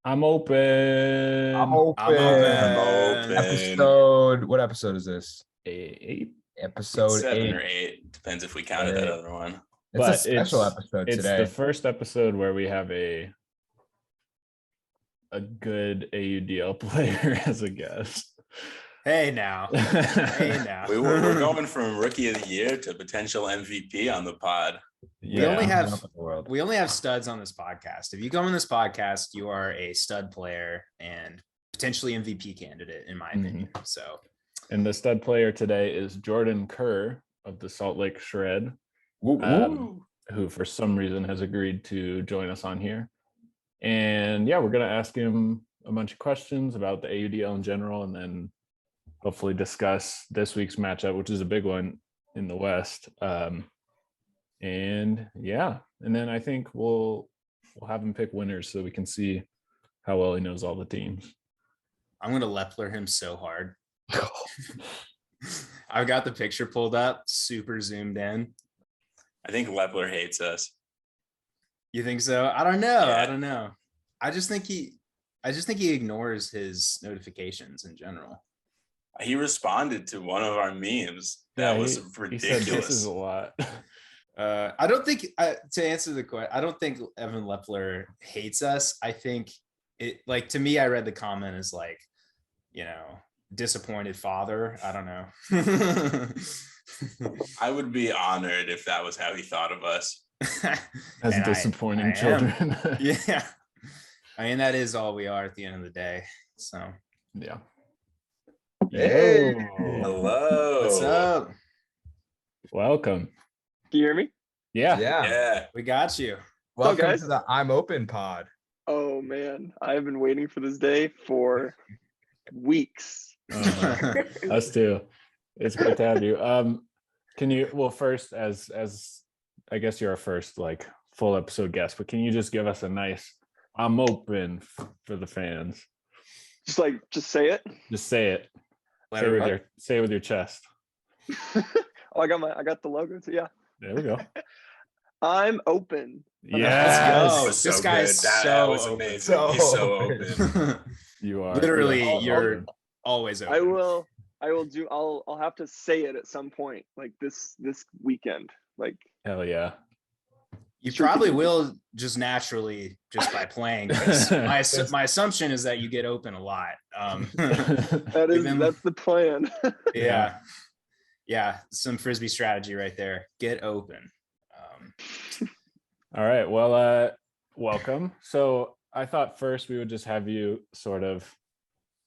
I'm open. I'm I'm open. open. What episode is this? Eight. Episode 7 8. or 8. Depends if we counted that other one. It's a But special episode it's today. the first episode where we have a good AUDL player as a guest. Hey now. Hey now. We're going from rookie of the year to potential MVP on the pod. We only We have studs on this podcast. If you come on this podcast, you are a stud player and potentially MVP candidate, in my opinion. So, and the stud player today is Jordan Kerr of the Salt Lake Shred, who for some reason has agreed to join us on here. And yeah, we're gonna ask him a bunch of questions about the AUDL in general, and then hopefully discuss this week's matchup, which is a big one in the West. And yeah, and then I think we'll have him pick winners so we can see how well he knows all the teams. I'm gonna Lepler him so hard. I've got the picture pulled up, super zoomed in. I think Lepler hates us. You think so? I don't know. Yeah. I don't know. I just think he ignores his notifications in general. He responded to one of our memes. That was ridiculous. He said, this is a lot. I don't think to answer the question, I don't think Evan Lepler hates us. I think it, like, to me, I read the comment as like, disappointed father. I don't know. I would be honored if that was how he thought of us. As disappointing children. Yeah. I mean, that is all we are at the end of the day. So yeah. Hey. Hello. What's up? Welcome. Can you hear me? Yeah. We got you. Welcome guys. to the I'm Open pod. Oh man, I've been waiting for this day for weeks. Us too. It's great to have you. Can you, well, first, as I guess you're our first like full episode guest, but can you just give us a nice I'm open for the fans? Just say it. Just say it. Say it with your chest. Oh, I got the logo too. Yeah. There we go. I'm open. Yes. This guy is that was amazing. He's so open. You are literally. You're always open. I will do. I'll have to say it at some point, like this weekend. Like, hell yeah. You probably will just naturally, just by playing. My assumption is that you get open a lot. That's the plan. Yeah. Some Frisbee strategy right there. Get open. All right. Well, welcome. So I thought first we would just have you sort of,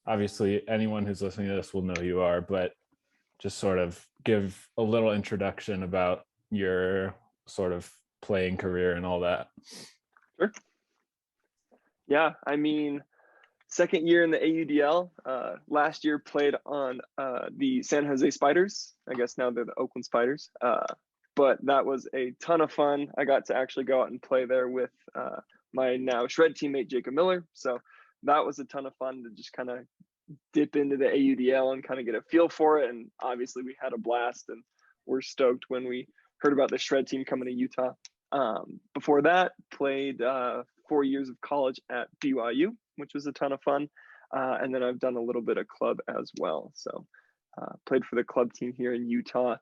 obviously anyone who's listening to this will know who you are, but just sort of give a little introduction about your sort of playing career and all that. Sure. Yeah, I mean, second year in the AUDL. Last year played on the San Jose Spiders. I guess now they're the Oakland Spiders. But that was a ton of fun. I got to actually go out and play there with my now Shred teammate, Jacob Miller. So that was a ton of fun to just kind of dip into the AUDL and kind of get a feel for it. And obviously we had a blast and we're stoked when we heard about the Shred team coming to Utah. Before that, played 4 years of college at BYU, which was a ton of fun. And then I've done a little bit of club as well. So played for the club team here in Utah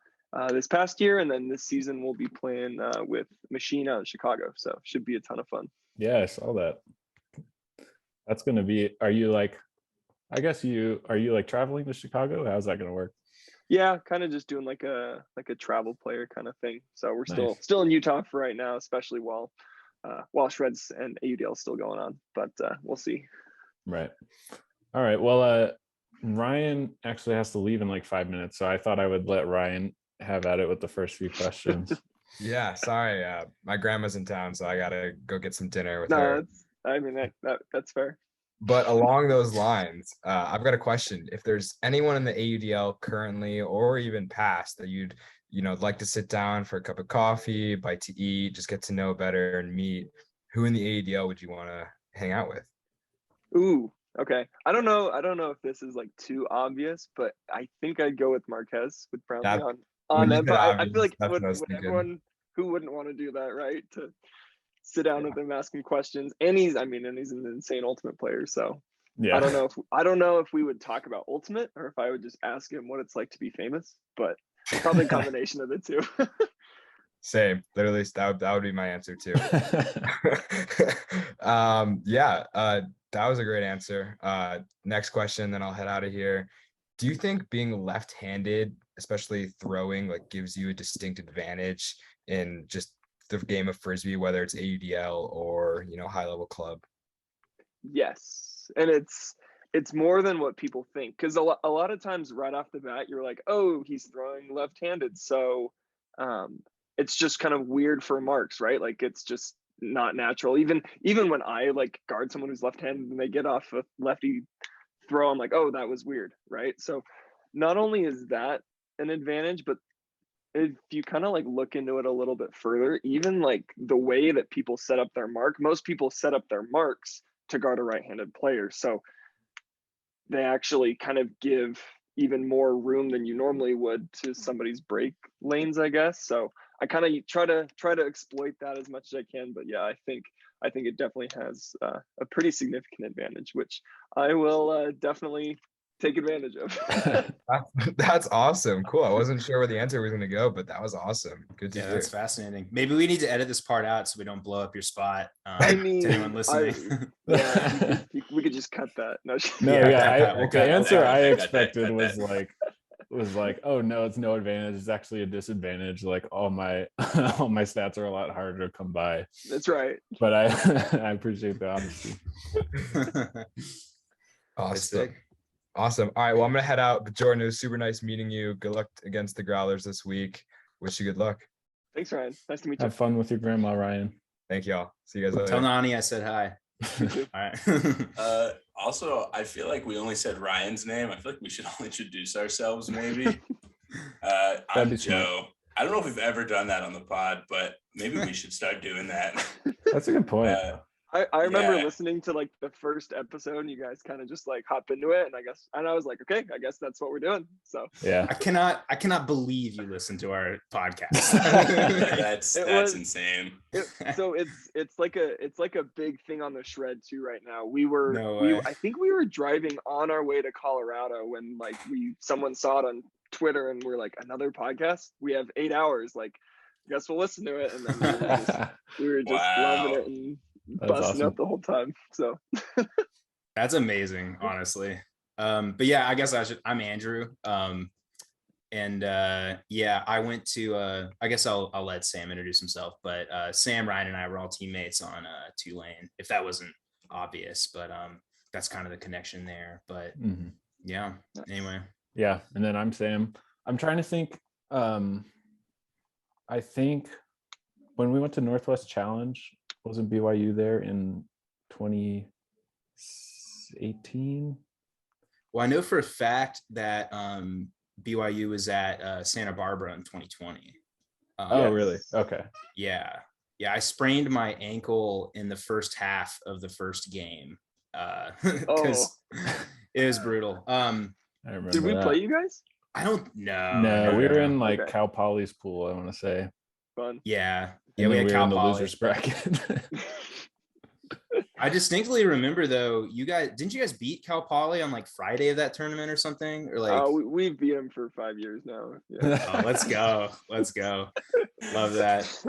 this past year. And then this season we'll be playing with Machine out in Chicago. So should be a ton of fun. Yeah, I saw that. That's going to be, are you like traveling to Chicago? How's that going to work? Yeah, kind of just doing like a travel player kind of thing. So we're Nice. still in Utah for right now, especially while Shreds and AUDL is still going on. But we'll see. Right. All right. Well, Ryan actually has to leave in like 5 minutes, so I thought I would let Ryan have at it with the first few questions. Yeah, sorry. My grandma's in town, so I gotta go get some dinner with her. That's fair. But along those lines, I've got a question. If there's anyone in the AUDL currently or even past that you'd like to sit down for a cup of coffee, bite to eat, just get to know better and meet, who in the AUDL would you want to hang out with? Ooh, okay. I don't know if this is like too obvious, but I think I'd go with Marquez with Brownlee on that. But I feel like everyone who wouldn't want to do that, right? sit down with him, ask him questions. And he's an insane Ultimate player. So Yeah. I don't know if we would talk about Ultimate or if I would just ask him what it's like to be famous, but probably a combination of the two. Same, literally, that would be my answer too. That was a great answer. Next question, then I'll head out of here. Do you think being left-handed, especially throwing, like gives you a distinct advantage in just the game of Frisbee, whether it's AUDL or, high level club? Yes. And it's more than what people think. Cause a lot of times right off the bat, you're like, oh, he's throwing left-handed. So, it's just kind of weird for marks, right? Like it's just not natural. Even when I like guard someone who's left-handed and they get off a lefty throw, I'm like, oh, that was weird, right? So not only is that an advantage, but if you kind of like look into it a little bit further, even like the way that people set up their mark, most people set up their marks to guard a right-handed player. So they actually kind of give even more room than you normally would to somebody's break lanes, I guess. So I kind of try to exploit that as much as I can. But yeah, I think it definitely has a pretty significant advantage, which I will definitely take advantage of. That's awesome. Cool. I wasn't sure where the answer was going to go, but that was awesome. Good to hear. That's fascinating. Maybe we need to edit this part out so we don't blow up your spot. I mean, to anyone listening. We could just cut that. No, The answer I expected was like, oh no, it's no advantage. It's actually a disadvantage. Like all my stats are a lot harder to come by. That's right. But I appreciate the honesty. Awesome. All right. Well, I'm gonna head out. But Jordan, it was super nice meeting you. Good luck against the Growlers this week. Wish you good luck. Thanks, Ryan. Nice to meet you. Have fun with your grandma, Ryan. Thank y'all. See you guys later. Tell Nani I said hi. All right. Also, I feel like we only said Ryan's name. I feel like we should all introduce ourselves, maybe. I'm Joe. I don't know if we've ever done that on the pod, but maybe we should start doing that. That's a good point. I remember listening to like the first episode and you guys kind of just like hop into it, and I was like, okay, I guess that's what we're doing. So yeah, I cannot believe you listen to our podcast. that's insane. So it's like a big thing on the shred too right now. I think we were driving on our way to Colorado when like someone saw it on Twitter and we're like, another podcast? We have 8 hours. Like, I guess we'll listen to it. And then we were just loving it and busting up the whole time. So that's amazing, honestly. But yeah, I guess I'm Andrew. I went to I guess I'll let Sam introduce himself, but Sam, Ryan, and I were all teammates on Tulane, if that wasn't obvious, but that's kind of the connection there. But yeah, anyway. Yeah, and then I'm Sam. I'm trying to think. I think when we went to Northwest Challenge, wasn't BYU there in 2018? Well, I know for a fact that BYU was at Santa Barbara in 2020. Oh, really? Okay. Yeah. I sprained my ankle in the first half of the first game because it was brutal. I remember. Did we play you guys? I don't know. No, we were in like Cal Poly's pool, I want to say. Fun. Yeah. And we had Cal in the Poly. losers bracket. I distinctly remember though, didn't you guys beat Cal Poly on like Friday of that tournament or something? Or like we've beat them for 5 years now. Yeah. Let's go. Love that.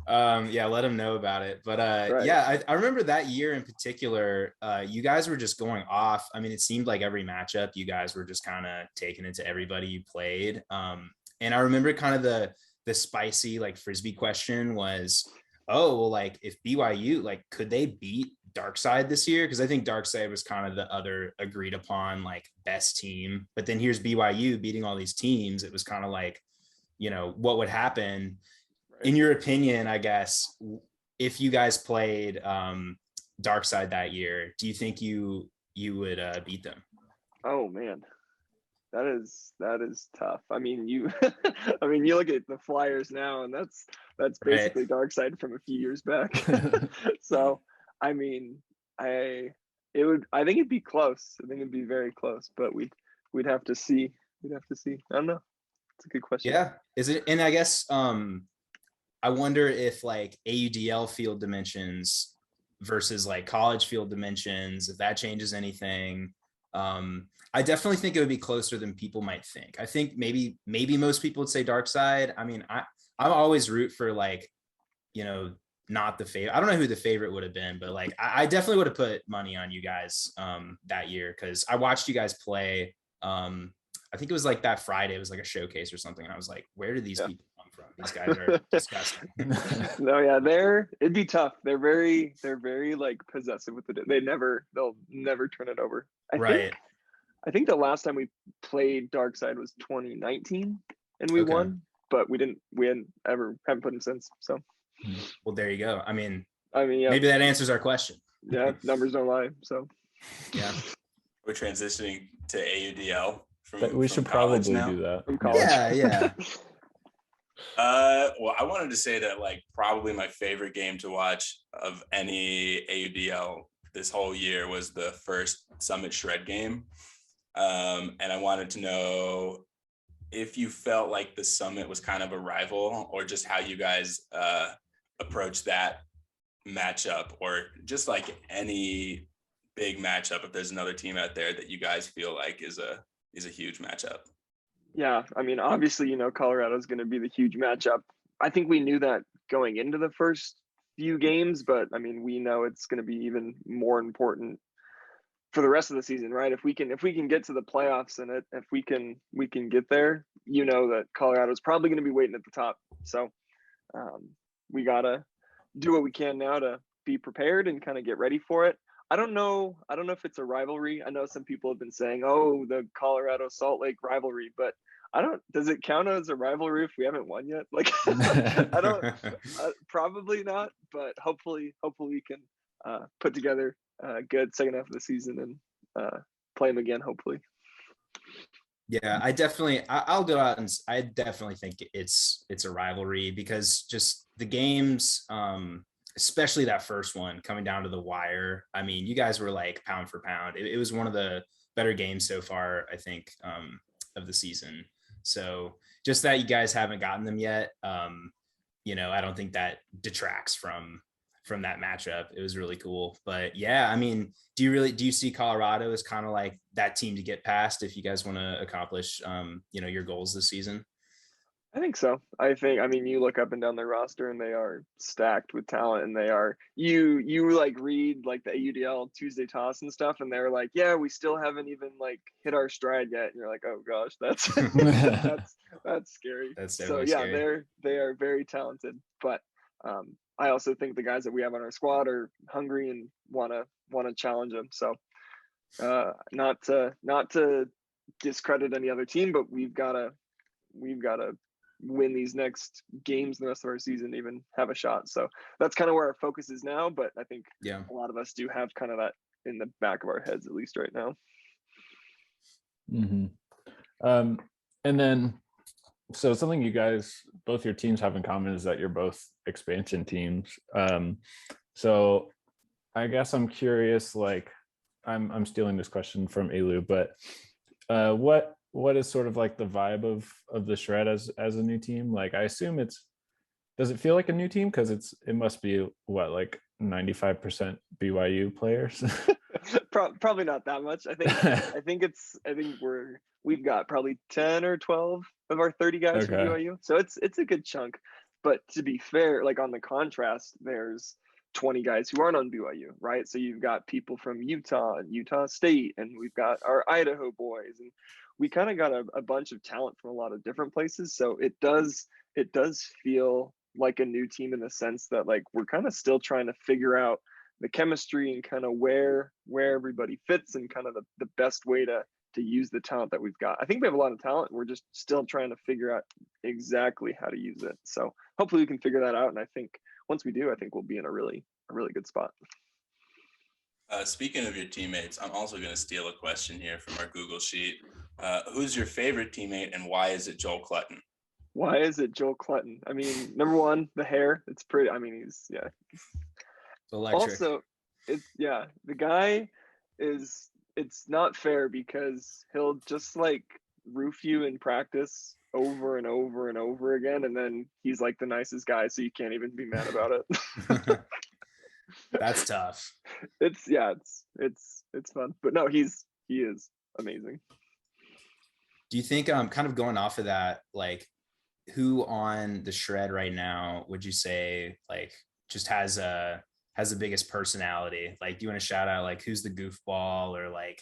Let them know about it. But right. I remember that year in particular, you guys were just going off. I mean, it seemed like every matchup you guys were just kind of taking it to everybody you played. And I remember kind of the spicy like Frisbee question was, like if BYU, like could they beat Darkside this year? Because I think Darkside was kind of the other agreed upon like best team, but then here's BYU beating all these teams. It was kind of like, what would happen? In your opinion, I guess, if you guys played Darkside that year, do you think you would beat them? Oh man, that is tough. I mean, you look at the Flyers now, and that's basically right. Darkside from a few years back. So, I mean, I think it'd be close. I think it'd be very close, but we'd have to see. I don't know. It's a good question. Yeah. Is it? And I guess I wonder if like AUDL field dimensions versus like college field dimensions, if that changes anything. I definitely think it would be closer than people might think. I think maybe most people would say dark side. I mean, I'm always root for like, you know, not the favorite. I don't know who the favorite would have been, but like I definitely would have put money on you guys that year because I watched you guys play. I think it was like that Friday. It was like a showcase or something, and I was like, where do these people come from? These guys are disgusting. No, yeah, it'd be tough. They're very like possessive with it. They'll never turn it over. I think the last time we played Dark Side was 2019 and we won, but we haven't put them since. So well, there you go. I mean, yeah. Maybe that answers our question. Yeah, numbers don't lie. So yeah. We're transitioning to AUDL. We should probably do that. From college. Yeah. Well, I wanted to say that like probably my favorite game to watch of any AUDL this whole year was the first Summit Shred game. And I wanted to know if you felt like the Summit was kind of a rival or just how you guys approach that matchup, or just like any big matchup, if there's another team out there that you guys feel like is a huge matchup. Yeah, I mean, obviously, Colorado's going to be the huge matchup. I think we knew that going into the first few games, but I mean, we know it's going to be even more important for the rest of the season, right? If we can get to the playoffs and if we can get there, that Colorado's probably going to be waiting at the top. So we gotta do what we can now to be prepared and kind of get ready for it. I don't know if it's a rivalry. I know some people have been saying, "Oh, the Colorado Salt Lake rivalry," but does it count as a rivalry if we haven't won yet? Like, I don't, probably not, but hopefully we can put together a good second half of the season and play them again, hopefully. Yeah, I'll go out and I definitely think it's a rivalry because just the games, especially that first one coming down to the wire. I mean, you guys were like pound for pound. It was one of the better games so far, I think, of the season. So just that you guys haven't gotten them yet, I don't think that detracts from that matchup. It was really cool. But yeah, I mean, do you see Colorado as kind of like that team to get past if you guys want to accomplish, your goals this season? I think so. You look up and down their roster and they are stacked with talent, and they are, you like read like the AUDL Tuesday toss and stuff, and they're like, yeah, we still haven't even like hit our stride yet. And you're like, oh gosh, that's that's scary. That's so yeah, scary. They are very talented, but I also think the guys that we have on our squad are hungry and want to challenge them. So not to discredit any other team, but we've got to win these next games the rest of our season to even have a shot. So that's kind of where our focus is now. But I think a lot of us do have kind of that in the back of our heads, at least right now. Mm-hmm. And then, so something you guys, both your teams have in common is that you're both expansion teams. So I guess I'm curious, like I'm stealing this question from Elu, but what is sort of like the vibe of the Shred as a new team? Like, I assume does it feel like a new team? Because it must be what, like 95% BYU players? Probably not that much. I think we've got probably 10 or 12 of our 30 guys from BYU. So it's a good chunk. But to be fair, like on the contrast, there's 20 guys who aren't on BYU, right? So you've got people from Utah and Utah State, and we've got our Idaho boys, and we kind of got a bunch of talent from a lot of different places. So it does feel like a new team in the sense that like we're kind of still trying to figure out the chemistry and kind of where everybody fits and kind of the best way to use the talent that we've got. I think we have a lot of talent. We're just still trying to figure out exactly how to use it. So hopefully we can figure that out. And I think once we do, I think we'll be in a really good spot. Speaking of your teammates, I'm also going to steal a question here from our Google sheet. Who's your favorite teammate and why is it Joel Clutton? Why is it Joel Clutton? I mean, number one, the hair. It's pretty. I mean, he's electric. Also, the guy is. It's not fair because he'll just like roof you in practice over and over and over again, and then he's like the nicest guy, so you can't even be mad about it. That's tough. It's fun, but no, he is amazing. Do you think kind of going off of that, like who on the shred right now would you say like just has the biggest personality? Like, do you want to shout out like who's the goofball, or like,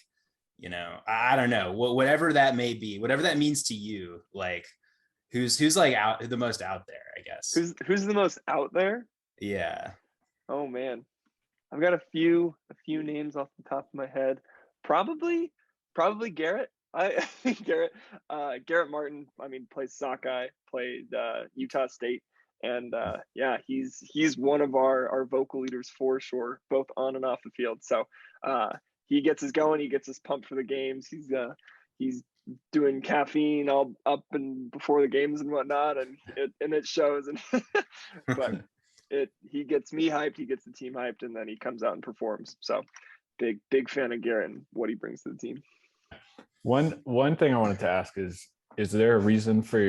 you know, I don't know, whatever that may be, whatever that means to you, like who's like the most out there, I guess. Who's the most out there? Yeah. Oh man, I've got a few names off the top of my head. Probably Garrett. I think Garrett Martin, I mean, plays sockeye, played Utah State, and yeah, he's one of our vocal leaders for sure, both on and off the field. So he gets us going, he gets us pumped for the games. He's doing caffeine all up and before the games and whatnot, and it shows. And but he gets me hyped, he gets the team hyped, and then he comes out and performs. So big fan of Garrett and what he brings to the team. One thing I wanted to ask is there a reason for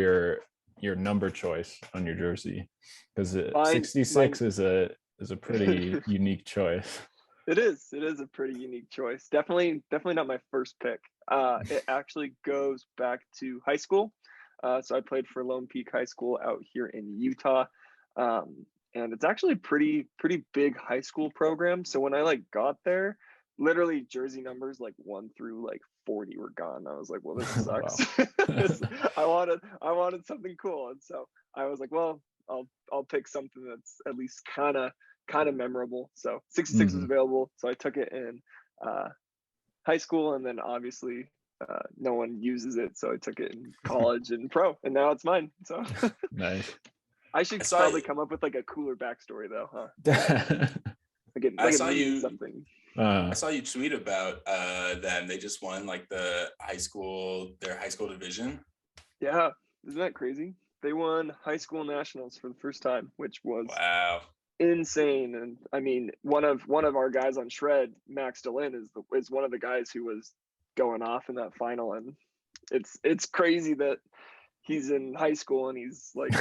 your number choice on your jersey? Because 66 is a pretty unique choice. It is a pretty unique choice. Definitely not my first pick. It actually goes back to high school. So I played for Lone Peak High School out here in Utah. And it's actually pretty big high school program. So when I like got there, literally jersey numbers like 1 through like 40 were gone. I was like, well, this sucks. I wanted something cool. And so I was like, well, I'll pick something that's at least kind of memorable. So 66 was available. So I took it in high school, and then obviously no one uses it. So I took it in college and pro, and now it's mine. So nice. I should probably come up with like a cooler backstory though, huh? I saw you something. I saw you tweet about them. They just won like their high school division. Yeah, isn't that crazy? They won high school nationals for the first time, which was wow, insane. And I mean, one of our guys on Shred, Max Delin, is one of the guys who was going off in that final. And it's crazy that he's in high school and he's like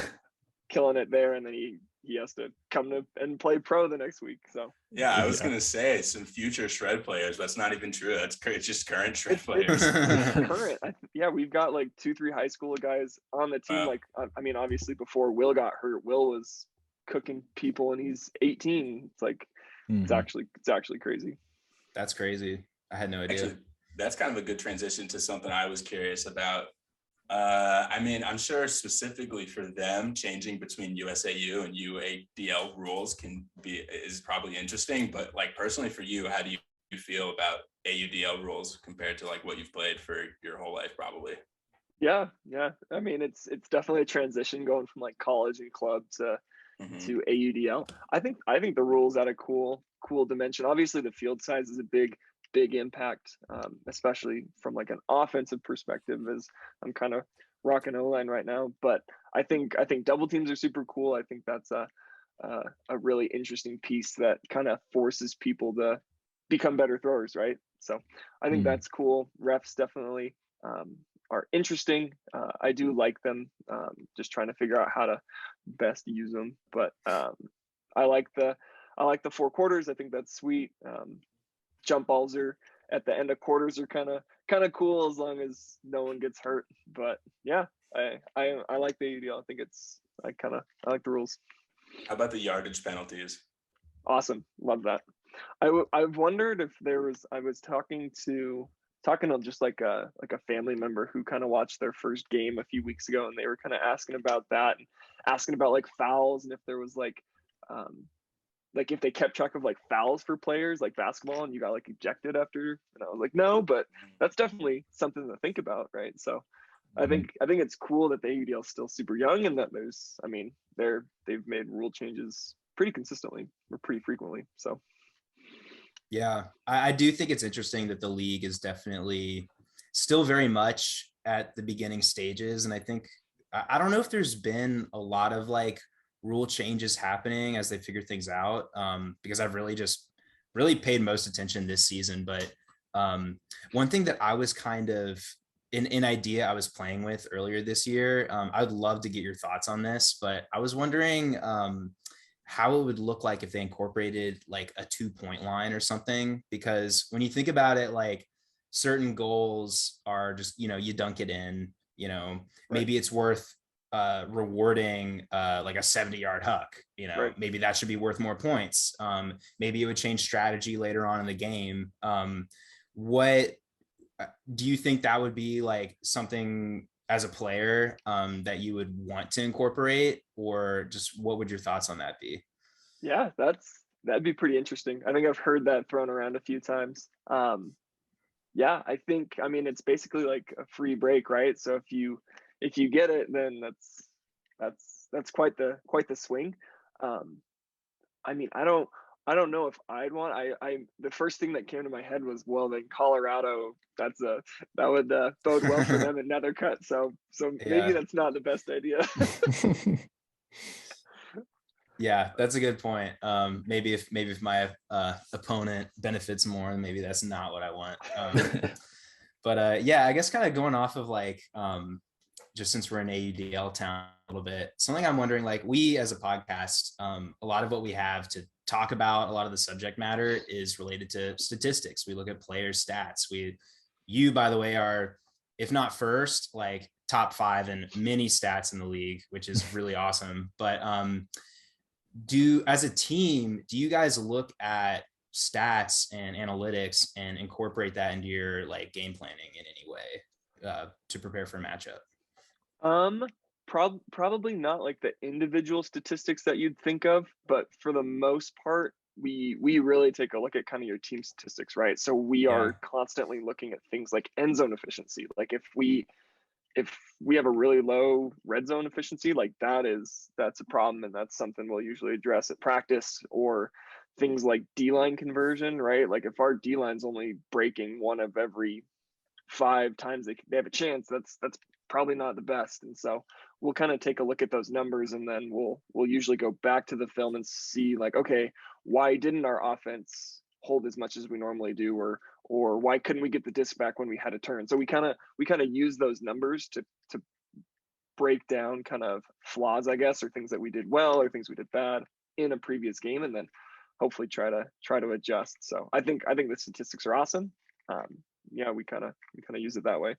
killing it there, and then he has to come to and play pro the next week. So yeah, I was gonna say some future Shred players, but that's not even true. It's just current Shred players. It's current. Yeah, we've got like 2-3 high school guys on the team. Wow. Like I mean, obviously before Will got hurt, Will was cooking people, and he's 18. It's like it's actually crazy. That's crazy. I had no idea. Actually, that's kind of a good transition to something I was curious about. I mean, I'm sure specifically for them, changing between USAU and UADL rules is probably interesting. But like personally for you, how do you feel about AUDL rules compared to like what you've played for your whole life, probably? Yeah. I mean, it's definitely a transition going from like college and club to AUDL. I think the rules add a cool dimension. Obviously, the field size is a big impact, especially from like an offensive perspective, as I'm kind of rocking O-line right now. But I think double teams are super cool. I think that's a really interesting piece that kind of forces people to become better throwers, right? So I think that's cool. Refs definitely are interesting. I do like them. Just trying to figure out how to best use them. But I like the 4 quarters. I think that's sweet. Jump balls are at the end of quarters are kind of cool as long as no one gets hurt. But yeah, I like the AUDL. I think I like the rules. How about the yardage penalties? Awesome, love that. I've wondered if I was talking to just like a family member who kind of watched their first game a few weeks ago, and they were kind of asking about that and asking about like fouls, and if there was like if they kept track of like fouls for players like basketball and you got like ejected after. And I was like, no, but that's definitely something to think about, right? So I think it's cool that the AUDL is still super young, and that they've made rule changes pretty consistently or pretty frequently. So yeah, I do think it's interesting that the league is definitely still very much at the beginning stages. And I think, I don't know if there's been a lot of like rule changes happening as they figure things out, because I've really paid most attention this season. But one thing that I was kind of an idea I was playing with earlier this year. I would love to get your thoughts on this, but I was wondering how it would look like if they incorporated like a 2-point line or something, because when you think about it, like certain goals are just, you dunk it in, maybe it's worth rewarding like a 70-yard huck, maybe that should be worth more points. Maybe it would change strategy later on in the game. What do you think that would be like something as a player that you would want to incorporate, or just what would your thoughts on that be? Yeah, that'd be pretty interesting. I think I've heard that thrown around a few times. Yeah, I mean, it's basically like a free break, right? So if you get it, then that's quite the swing. I mean, I don't know if I'd want. The first thing that came to my head was, well, then Colorado. That would bode well for them in Nethercut. So maybe that's not the best idea. Yeah, that's a good point. Maybe if my opponent benefits more, maybe that's not what I want. But yeah, I guess kind of going off of like just since we're in AUDL town a little bit, something I'm wondering, like we as a podcast, a lot of what we have to talk about, a lot of the subject matter is related to statistics. We look at player stats. You, by the way, are, if not first, like top 5 in many stats in the league, which is really awesome. But as a team, do you guys look at stats and analytics and incorporate that into your like game planning in any way to prepare for a matchup? Probably not like the individual statistics that you'd think of, but for the most part, we really take a look at kind of your team statistics, right? So we are constantly looking at things like end zone efficiency. Like if we have a really low red zone efficiency, like that's a problem, and that's something we'll usually address at practice. Or things like D-line conversion, right? Like if our D-line's only breaking 1 of every 5 times they have a chance, that's probably not the best. And so we'll kind of take a look at those numbers, and then we'll usually go back to the film and see like, okay, why didn't our offense hold as much as we normally do, or why couldn't we get the disc back when we had a turn? So we kind of use those numbers to break down kind of flaws, I guess, or things that we did well or things we did bad in a previous game, and then hopefully try to adjust. So I think the statistics are awesome. Yeah, we kind of use it that way.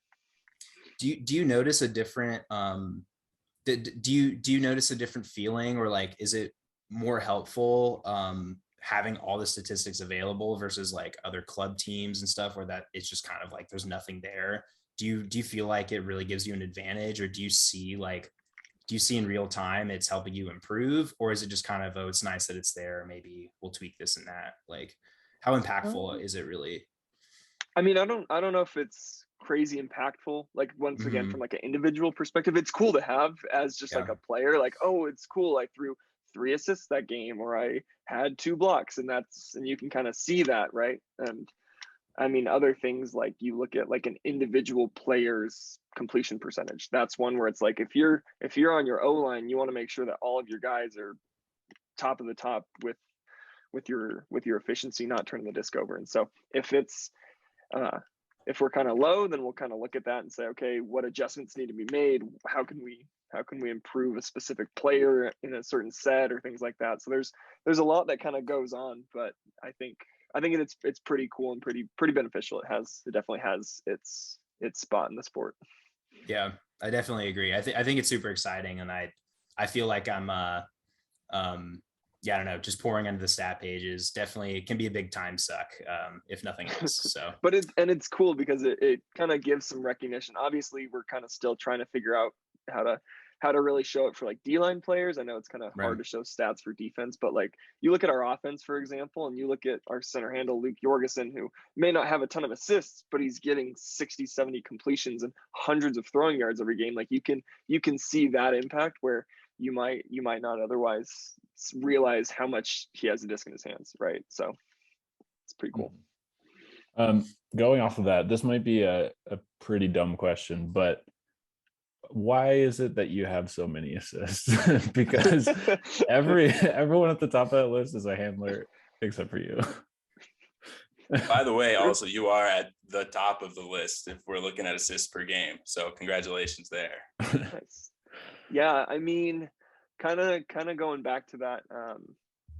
Do you notice a different do you notice a different feeling, or like is it more helpful having all the statistics available versus like other club teams and stuff, where that it's just kind of like there's nothing there? Do you feel like it really gives you an advantage, or do you see in real time it's helping you improve, or is it just kind of, oh, it's nice that it's there, maybe we'll tweak this and that? Like how impactful is it really? I mean, I don't know if it's crazy impactful. Like once again, from like an individual perspective, it's cool to have as just like a player, like, oh, it's cool, I threw 3 assists that game, or I had 2 blocks, and you can kind of see that, right? And I mean, other things like you look at like an individual player's completion percentage. That's one where it's like if you're on your O line, you want to make sure that all of your guys are top of the top with your efficiency, not turning the disc over. And so if we're kind of low, then we'll kind of look at that and say, okay, what adjustments need to be made? How can we improve a specific player in a certain set, or things like that? So there's a lot that kind of goes on, but I think it's pretty cool and pretty beneficial. It definitely has its spot in the sport. Yeah, I definitely agree. I think it's super exciting, and I feel like I'm I don't know, just pouring into the stat pages definitely can be a big time suck, if nothing else. So, but it's cool because it kind of gives some recognition. Obviously, we're kind of still trying to figure out how to really show it for like D-line players. I know it's kind of hard to show stats for defense, but like you look at our offense, for example, and you look at our center handle, Luke Jorgensen, who may not have a ton of assists, but he's getting 60, 70 completions and hundreds of throwing yards every game. Like you can see that impact where you might not otherwise realize how much he has a disc in his hands, right? So it's pretty cool. Going off of that, this might be a pretty dumb question, but why is it that you have so many assists? Because everyone at the top of that list is a handler except for you. By the way, also you are at the top of the list if we're looking at assists per game. So congratulations there. Nice. Yeah, I mean, kind of going back to that,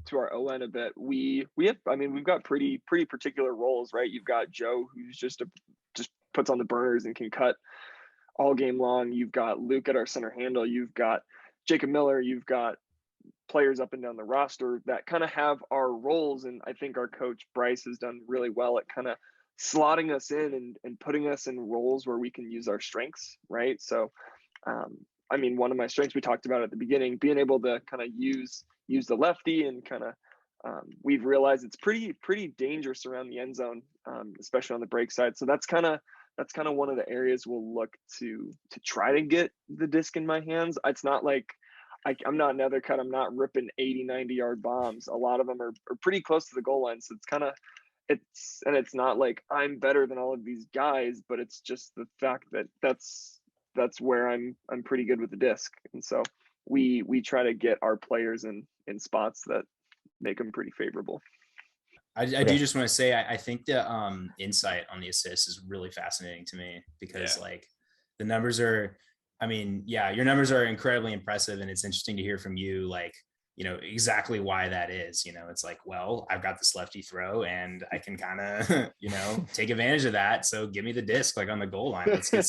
to our O-line a bit. We have, I mean, we've got pretty particular roles, right? You've got Joe, who's just puts on the burners and can cut all game long. You've got Luke at our center handle. You've got Jacob Miller. You've got players up and down the roster that kind of have our roles. And I think our coach Bryce has done really well at kind of slotting us in and putting us in roles where we can use our strengths, right? So, I mean, one of my strengths we talked about at the beginning, being able to kind of use the lefty and kind of, we've realized it's pretty dangerous around the end zone, especially on the break side. So that's kind of one of the areas we'll look to try to get the disc in my hands. It's not like I'm not another cut. I'm not ripping 80, 90 yard bombs. A lot of them are pretty close to the goal line. So it's not like I'm better than all of these guys, but it's just the fact that that's where I'm pretty good with the disc. And so we try to get our players in spots that make them pretty favorable. I do just want to say, I think the insight on the assist is really fascinating to me because like the numbers are, I mean, yeah, your numbers are incredibly impressive, and it's interesting to hear from you, like, you know, exactly why that is. You know, it's like, well, I've got this lefty throw and I can kind of, you know, take advantage of that. So give me the disc, like on the goal line. Let's get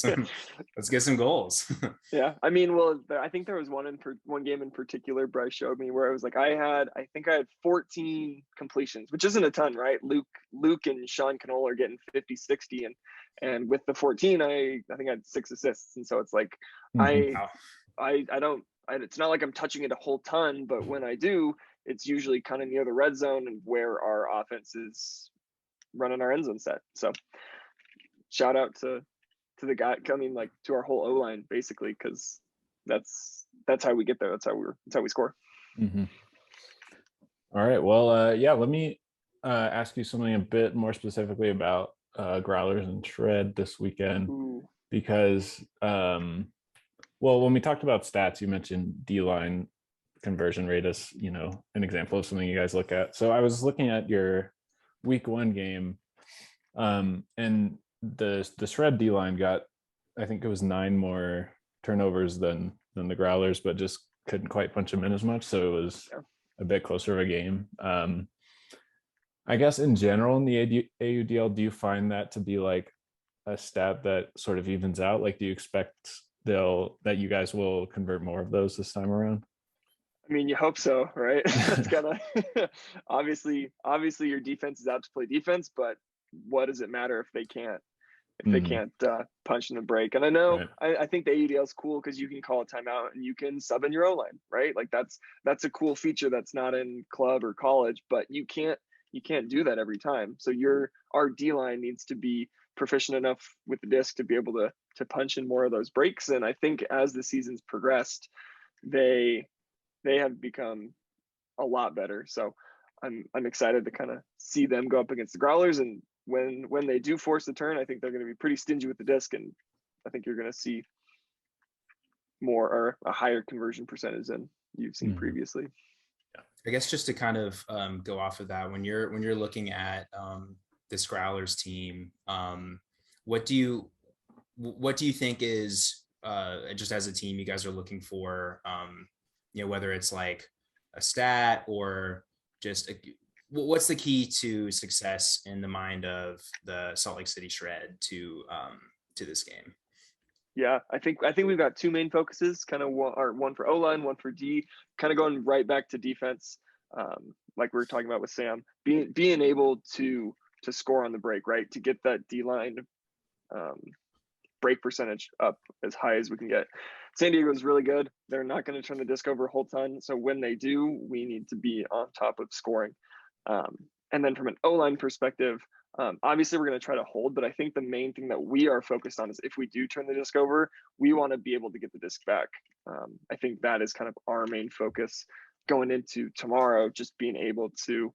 some goals. Yeah. I mean, well, I think there was one game in particular Bryce showed me where I was like, I think I had 14 completions, which isn't a ton, right? Luke and Sean Canola are getting 50, 60. And with the 14, I think I had 6 assists. And so it's like, I don't, it's not like I'm touching it a whole ton, but when I do, it's usually kind of near the red zone and where our offense is running our end zone set. So shout out to the guy, I mean, like to our whole O-line basically, because that's how we get there. That's how we score. Mm-hmm. All right. Well, yeah, let me ask you something a bit more specifically about Growlers and Shred this weekend. Ooh. Because well, when we talked about stats, you mentioned D-line conversion rate as, you know, an example of something you guys look at. So I was looking at your week 1 game, and the Shred D-line got, I think it was 9 more turnovers than the Growlers, but just couldn't quite punch them in as much. So it was a bit closer of a game. I guess in general in the AUDL, do you find that to be like a stat that sort of evens out? Like, do you expect that you guys will convert more of those this time around? I mean, you hope so, right? It's gotta obviously your defense is out to play defense, but what does it matter if they can't punch in the break? And I know I think the AUDL is cool because you can call a timeout and you can sub in your O-line, right? Like that's a cool feature that's not in club or college, but you can't do that every time. So our D-line needs to be proficient enough with the disc to be able to punch in more of those breaks. And I think as the season's progressed, they have become a lot better. So I'm excited to kind of see them go up against the Growlers. And when they do force the turn, I think they're going to be pretty stingy with the disc. And I think you're going to see more or a higher conversion percentage than you've seen previously. I guess just to kind of go off of that, when you're looking at this Growlers team, what do you think is just as a team you guys are looking for, you know, whether it's like a stat or just what's the key to success in the mind of the Salt Lake City Shred to this game? Yeah, I think we've got 2 main focuses, kind of one for O-line, one for D, kind of going right back to defense. Like we were talking about with Sam, being able to score on the break, right? To get that D-line break percentage up as high as we can get. San Diego is really good. They're not going to turn the disc over a whole ton. So when they do, we need to be on top of scoring. And then from an O-line perspective, obviously we're going to try to hold, but I think the main thing that we are focused on is if we do turn the disc over, we want to be able to get the disc back. I think that is kind of our main focus going into tomorrow, just being able to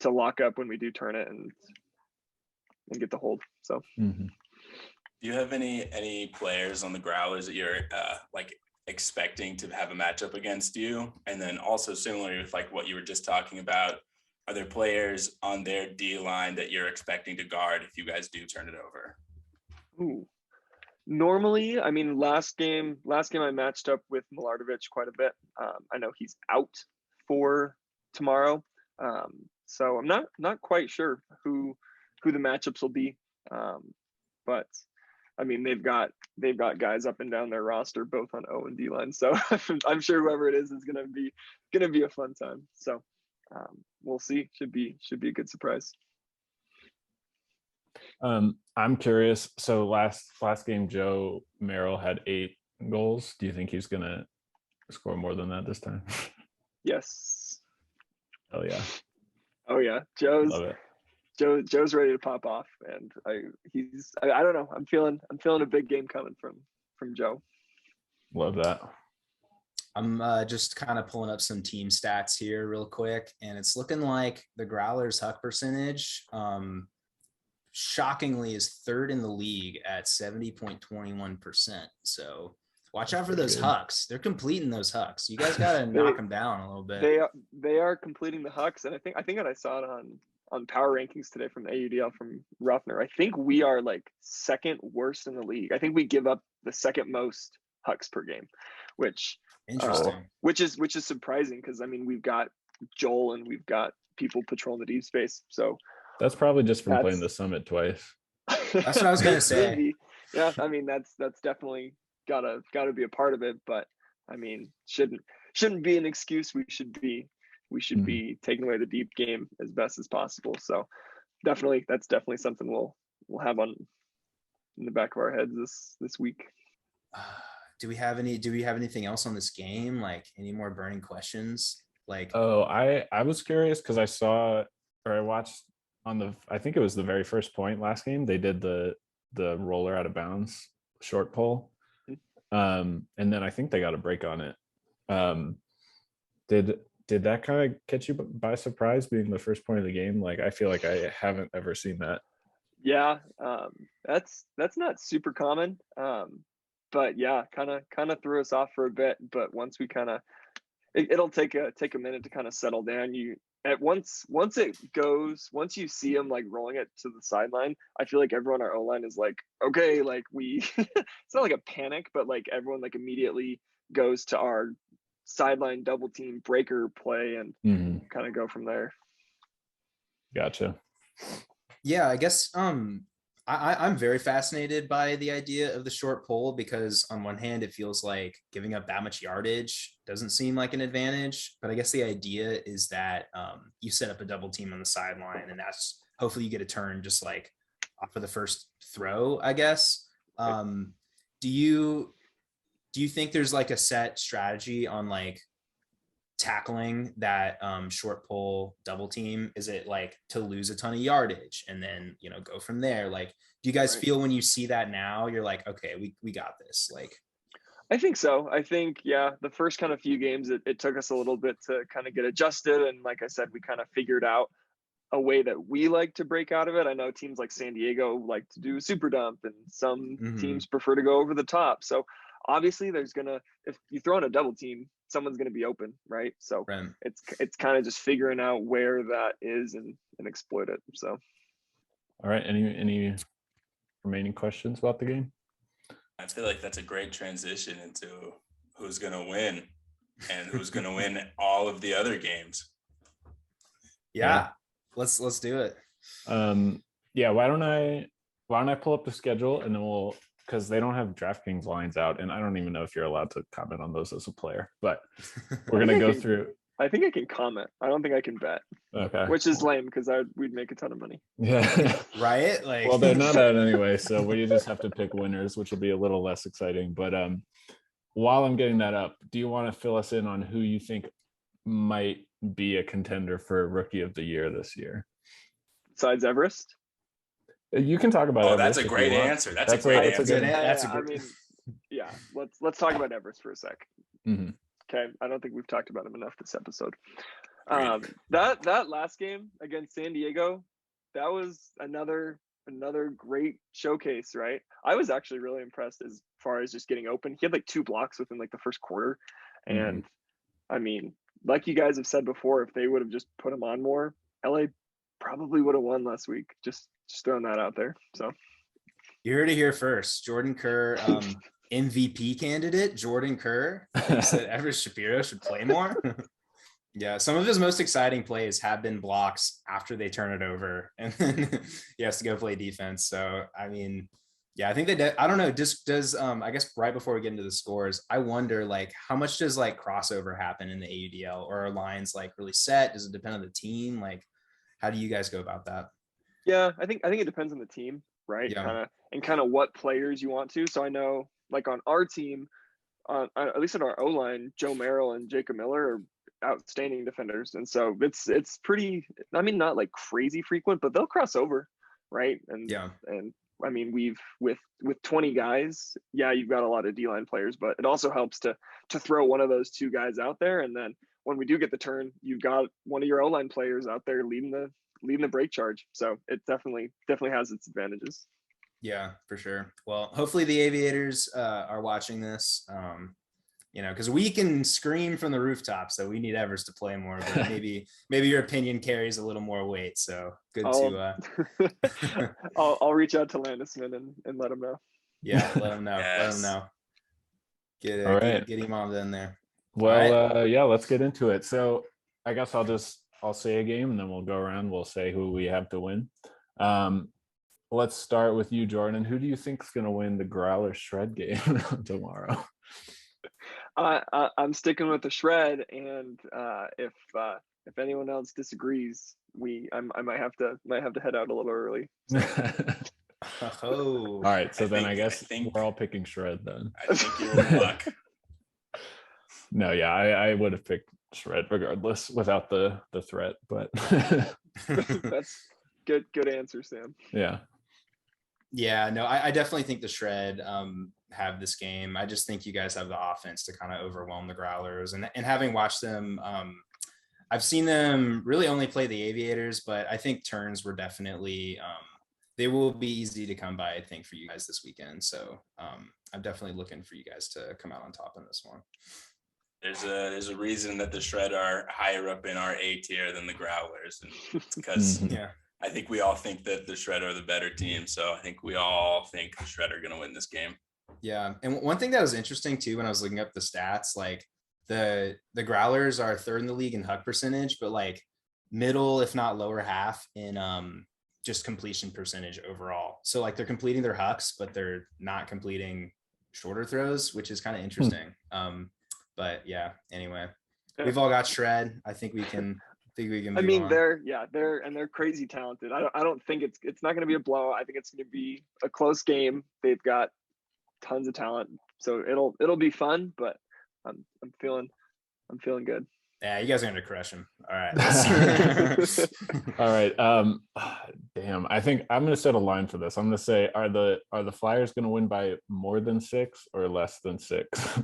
lock up when we do turn it and get the hold. So do you have any players on the Growlers that you're like expecting to have a matchup against you? And then also similarly with like what you were just talking about, are there players on their D line that you're expecting to guard if you guys do turn it over? Ooh. Normally, I mean, last game I matched up with Milardovich quite a bit. I know he's out for tomorrow, so I'm not quite sure who the matchups will be. But I mean, they've got guys up and down their roster, both on O and D line. So I'm sure whoever it is gonna be a fun time. So we'll see. Should be a good surprise. I'm curious. So last game, Joe Merrill had 8 goals. Do you think he's gonna score more than that this time? Yes. Oh yeah. Oh yeah. Love it. Joe's ready to pop off, and I don't know. I'm feeling a big game coming from Joe. Love that. I'm just kind of pulling up some team stats here real quick, and it's looking like the Growlers' huck percentage, shockingly, is 3rd in the league at 70.21%. So watch out for those hucks. They're completing those hucks. You guys got to knock them down a little bit. They are completing the hucks, and I think that I saw it on power rankings today from the AUDL from Ruffner. I think we are like 2nd worst in the league. I think we give up the 2nd most hucks per game, which interesting. Which is surprising, because I mean, we've got Joel and we've got people patrolling the deep space. So that's probably just from playing the Summit twice. That's what I was gonna say. Yeah, I mean, that's definitely gotta be a part of it. But I mean, shouldn't be an excuse. We should be taking away the deep game as best as possible. So that's definitely something we'll have in the back of our heads this week. Do we have anything else on this game? Like, any more burning questions? Like, I was curious because I watched I think it was the very first point last game. They did the roller out of bounds short pull. And then I think they got a break on it. Did that kind of catch you by surprise, being the first point of the game? Like, I feel like I haven't ever seen that. Yeah, that's not super common. But yeah, kind of threw us off for a bit. But once we it'll take a minute to kind of settle down. Once you see them like rolling it to the sideline, I feel like everyone on our O-line is like, okay, like it's not like a panic, but like everyone like immediately goes to our sideline double team breaker play and kind of go from there. Gotcha. Yeah, I guess I'm very fascinated by the idea of the short pole, because on one hand, it feels like giving up that much yardage doesn't seem like an advantage. But I guess the idea is that you set up a double team on the sideline, and that's hopefully you get a turn just like off of the first throw, I guess. Do you think there's like a set strategy on like tackling that short pole double team? Is it like to lose a ton of yardage and then, go from there? Like, do you guys feel when you see that now, you're like, okay, we got this? Like, I think so. I think, yeah, the first kind of few games, it took us a little bit to kind of get adjusted. And like I said, we kind of figured out a way that we like to break out of it. I know teams like San Diego like to do super dump, and some teams prefer to go over the top. So obviously if you throw in a double team, someone's going to be open, right? So it's kind of just figuring out where that is and exploit it. So, all right. Any remaining questions about the game? I feel like that's a great transition into who's going to win and who's going to win all of the other games. Yeah. Let's do it. Yeah. Why don't I pull up the schedule, and then because they don't have DraftKings lines out, and I don't even know if you're allowed to comment on those as a player, but we're going to go through. I think I can comment. I don't think I can bet. Okay. Which is lame, because we'd make a ton of money. Yeah. Right? Like, well, they're not out anyway, so we just have to pick winners, which will be a little less exciting. But while I'm getting that up, do you want to fill us in on who you think might be a contender for Rookie of the Year this year? Besides Everest? You can talk about. Oh, that's a great answer. That's a great answer. Yeah. Let's talk about Everest for a sec. Mm-hmm. Okay, I don't think we've talked about him enough this episode. That last game against San Diego, that was another great showcase, right? I was actually really impressed as far as just getting open. He had like 2 blocks within like the first quarter, and I mean, like you guys have said before, if they would have just put him on more, LA probably would have won last week. Just throwing that out there. So you heard it here first. Jordan Kerr, MVP candidate. Jordan Kerr thinks that Everett Shapiro should play more. Yeah, some of his most exciting plays have been blocks after they turn it over, and then he has to go play defense. So, I mean, yeah, I think I don't know. Does I guess right before we get into the scores, I wonder like how much does like crossover happen in the AUDL, or are lines like really set? Does it depend on the team? Like, how do you guys go about that? Yeah, I think it depends on the team, right? Yeah. Kind of what players you want to. So I know like on our team, at least on our O line, Joe Merrill and Jacob Miller are outstanding defenders, and so it's pretty. I mean, not like crazy frequent, but they'll cross over, right? And Yeah. and I mean, we've with 20 guys, yeah, you've got a lot of D-line players, but it also helps to throw one of those two guys out there, and then when we do get the turn, you've got one of your O-line players out there leading the break charge. So it definitely has its advantages. Yeah, for sure. Well, hopefully the Aviators are watching this. Because we can scream from the rooftops that we need Evers to play more, but maybe your opinion carries a little more weight. So good to. I'll reach out to Landisman and let him know. Yeah, let him know. Yes. Let him know. Get him on in there. Well, yeah, let's get into it. So I guess I'll say a game and then we'll go around. We'll say who we have to win. Let's start with you, Jordan. Who do you think is going to win the Growler Shred game tomorrow? I'm sticking with the Shred, and if anyone else disagrees, I might have to head out a little early. So. All right, so I guess we're all picking Shred then. I think you're in luck. No, yeah, I would have picked Shred regardless without the threat, but that's good answer, Sam. Yeah, no, I definitely think the Shred have this game. I just think you guys have the offense to kind of overwhelm the Growlers, and having watched them, I've seen them really only play the Aviators, but I think turns were definitely they will be easy to come by, I think, for you guys this weekend. So I'm definitely looking for you guys to come out on top in this one. There's a reason that the Shred are higher up in our A tier than the Growlers, and it's because I think we all think that the Shred are the better team. So I think we all think the Shred are going to win this game. Yeah, and one thing that was interesting too when I was looking up the stats, like the Growlers are third in the league in huck percentage, but like middle, if not lower half in just completion percentage overall. So like they're completing their hucks, but they're not completing shorter throws, which is kind of interesting. But yeah, anyway, we've all got Shred. I think we can. I mean, they're crazy talented. I don't think it's not going to be a blowout. I think it's going to be a close game. They've got tons of talent, so it'll be fun. But I'm feeling good. Yeah, you guys are going to crush him. All right. All right. Damn. I think I'm going to set a line for this. I'm going to say, are the Flyers going to win by more than 6 or less than 6?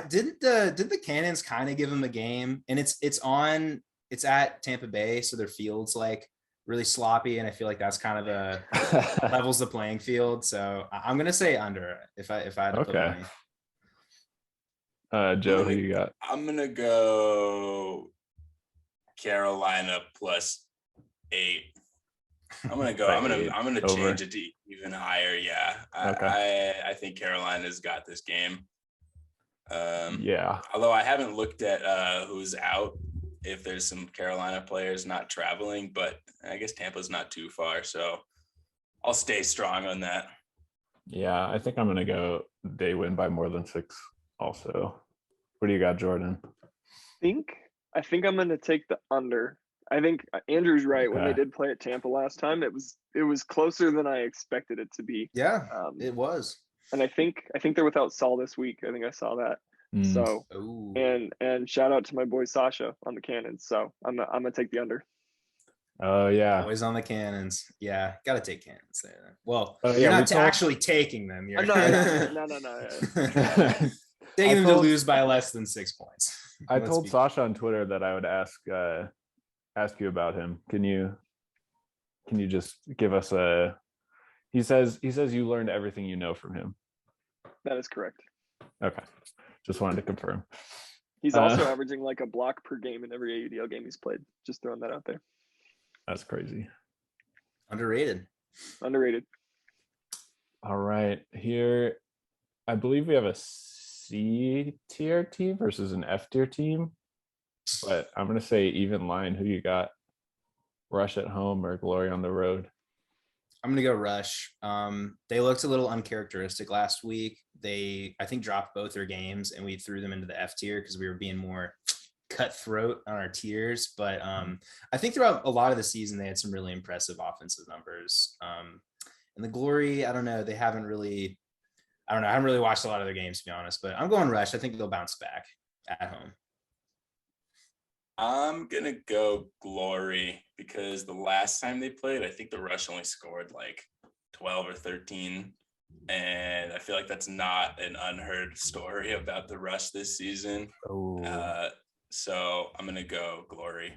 Did the Cannons kind of give them a game? And it's at Tampa Bay, so their field's like really sloppy, and I feel like that's kind of the levels the playing field. So I'm gonna say under if I had to put money. Joe, who you got? I'm gonna go Carolina plus 8. I'm gonna change it to even higher. Yeah, I think Carolina's got this game. Although I haven't looked at who's out, if there's some Carolina players not traveling, but I guess Tampa's not too far, so I'll stay strong on that. Yeah, I think I'm gonna go they win by more than 6 also. What do you got, Jordan? I think I'm gonna take the under. I think Andrew's right. When they did play at Tampa last time, it was closer than I expected it to be. Yeah, it was. And I think they're without Saul this week. I think I saw that. So and shout out to my boy Sasha on the Cannons. So I'm gonna take the under. Oh yeah, always on the Cannons. Yeah, gotta take Cannons there. Well, you're not actually taking them. You're no. Taking them to lose by less than 6 points. I told Sasha on Twitter that I would ask you about him. Can you just give us a? He says you learned everything you know from him. That is correct. Okay, just wanted to confirm. He's also averaging like a block per game in every AUDL game he's played. Just throwing that out there. That's crazy. Underrated. All right, here, I believe we have a C tier team versus an F tier team, but I'm gonna say even line. Who you got? Rush at home or Glory on the road? I'm gonna go Rush. They looked a little uncharacteristic last week. They, I think, dropped both their games, and we threw them into the F tier because we were being more cutthroat on our tiers. But I think throughout a lot of the season, they had some really impressive offensive numbers. And the Glory, I don't know. They haven't really, I don't know. I haven't really watched a lot of their games, to be honest. But I'm going Rush. I think they'll bounce back at home. I'm going to go Glory because the last time they played, I think the Rush only scored like 12 or 13. And I feel like that's not an unheard story about the Rush this season. So I'm going to go Glory.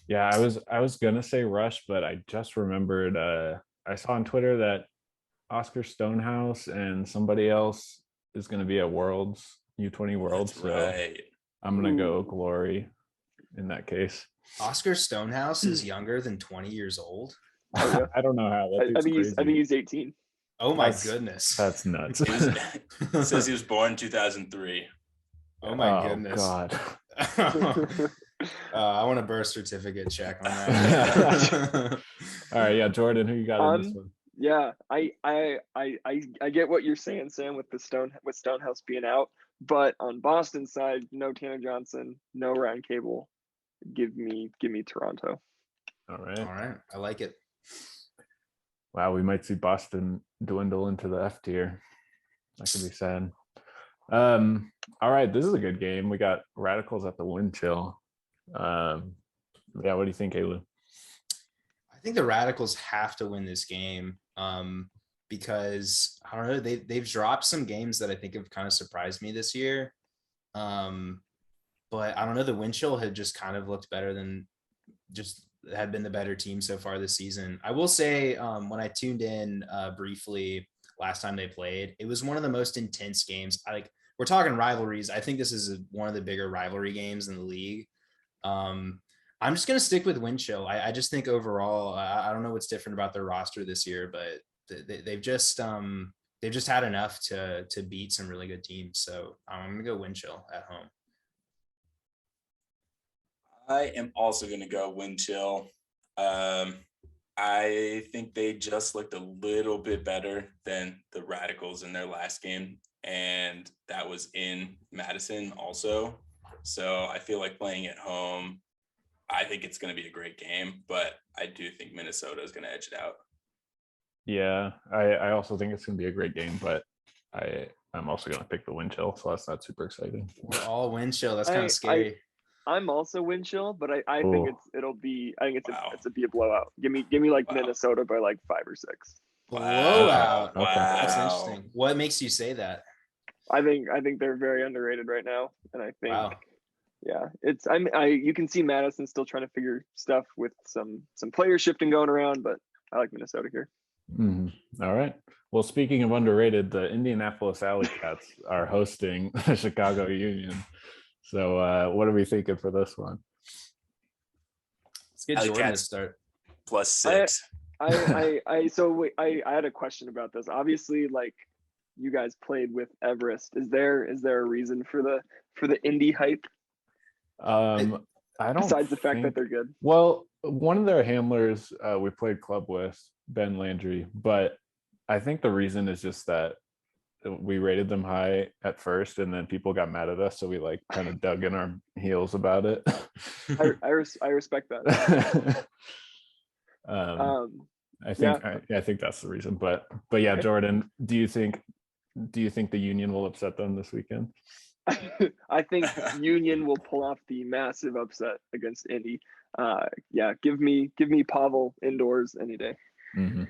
Yeah, I was going to say Rush, but I just remembered I saw on Twitter that Oscar Stonehouse and somebody else is going to be at Worlds, U20 Worlds. That's so right. I'm going to go Glory in that case. Oscar Stonehouse is younger than 20 years old. Oh, yeah. I don't know how. I think he's 18. Oh my goodness. That's nuts. It says he was born 2003. Oh my goodness. God. I want a birth certificate check on that. All right, yeah, Jordan, who you got in this one? Yeah, I get what you're saying, Sam, with Stonehouse being out, but on Boston's side, no Tanner Johnson, no Ryan Cable. Give me Toronto. All right. I like it. Wow, we might see Boston dwindle into the F tier. That could be sad. All right, this is a good game. We got Radicals at the Wind Chill. Yeah, what do you think, Ayla? I think the Radicals have to win this game because I don't know, they've dropped some games that I think have kind of surprised me this year. But I don't know, the Wind Chill had just kind of looked better than just had been the better team so far this season. I will say when I tuned in briefly last time they played, it was one of the most intense games. We're talking rivalries. I think this is one of the bigger rivalry games in the league. I'm just going to stick with Wind Chill. I just think overall, I don't know what's different about their roster this year, but they've just had enough to beat some really good teams. So I'm going to go Wind Chill at home. I am also going to go Wind Chill. I think they just looked a little bit better than the Radicals in their last game, and that was in Madison also. So I feel like playing at home, I think it's going to be a great game, but I do think Minnesota is going to edge it out. Yeah, I also think it's going to be a great game, but I'm also going to pick the Wind Chill, so that's not super exciting. We're all Wind Chill. That's kind of scary. I'm also Wind Chill, but I think it's a blowout. Give me like Minnesota by like 5 or 6. Blowout. Okay. That's interesting. What makes you say that? I think they're very underrated right now, and I think you can see Madison still trying to figure stuff with some player shifting going around, but I like Minnesota here. Mm-hmm. All right. Well, speaking of underrated, the Indianapolis Alley Cats are hosting the Chicago Union. So what are we thinking for this one? Let's get Jordan to start. +6. I had a question about this. Obviously, like, you guys played with Everest. Is there a reason for the Indy hype? I don't. Besides the fact that they're good. Well, one of their handlers we played club with, Ben Landry, but I think the reason is just that we rated them high at first, and then people got mad at us, so we like kind of dug in our heels about it. I respect that. I think that's the reason. But yeah, Jordan, do you think the Union will upset them this weekend? I think Union will pull off the massive upset against Indy. Give me Pavel indoors any day. Mm-hmm.